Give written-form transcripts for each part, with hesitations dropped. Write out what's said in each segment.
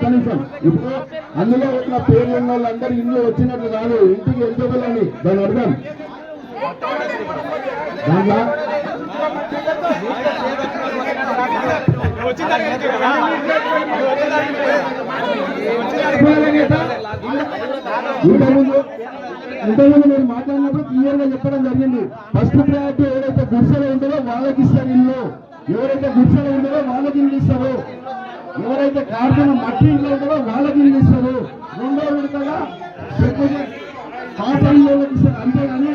కనీసం ఇప్పుడు అందులో ఉన్న పేర్లు ఉన్న వాళ్ళందరూ ఇల్లు వచ్చినట్లు కాదు, ఇంటికి ఎంతోలని దాని అర్థం. దాంట్లో ఇంతకుముందు మీరు మాట్లాడినప్పుడు క్లియర్ గా చెప్పడం జరిగింది. ఫస్ట్ ప్రయారిటీ ఎవరైతే గుడిసెలో ఉంటుందో వాళ్ళకి ఇస్తారు ఇల్లు, ఎవరైతే గుడిసెలో ఉంటుందో వాళ్ళకి ఇల్లు ఇస్తారు, ఎవరైతే కార్తీన మట్టి ఇంట్లో ఉంటుందో వాళ్ళకి ఇల్లు ఇస్తారు. రెండో విడతగా పాత ఇళ్ళకి ఇస్తారు, అంతేగాని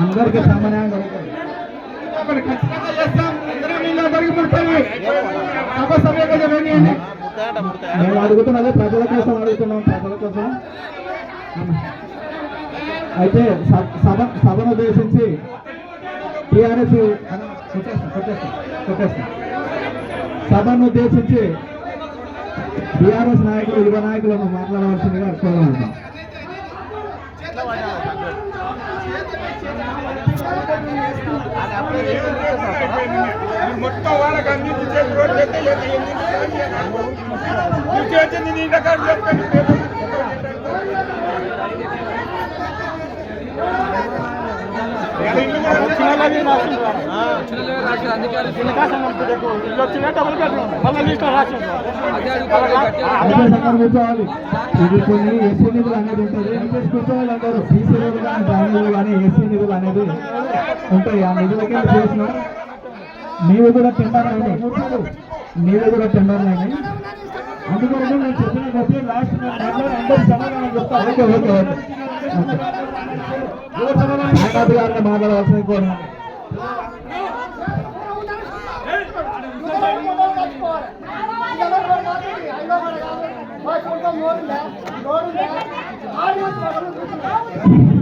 అందరికీ సామాన్యంగా మేము అడుగుతున్నదే ప్రజల కోసం అడుగుతున్నాం, ప్రజల కోసం. అయితే సభను ఉద్దేశించి టీఆర్ఎస్ సభను ఉద్దేశించి టీఆర్ఎస్ నాయకులు యువ నాయకులను మాట్లాడవలసిందిగా కోరుకుంటున్నాం. మొత్తం వాళ్ళకి అందించి ఇది కొన్ని ఎస్సీ నిధులు అనేది ఉంటుంది, కూర్చోవాలి అంటారు. బీసీ నిధులు కానీ బ్రాహ్మణులు కానీ ఎస్సీ నిధులు అనేది ఉంటాయి. ఆ నిధులకి చేసిన నీవు కూడా టెండర్లైనాయి, నీవు కూడా టెండర్లైనాయి. అందుకోసం నేను చెప్పిన కొద్ది లాస్ట్ అందరూ సమాధానం చెప్తాను. ఓకే ఓకే ఓకే గారిని మాట్లాడవలసింది కోరిన. I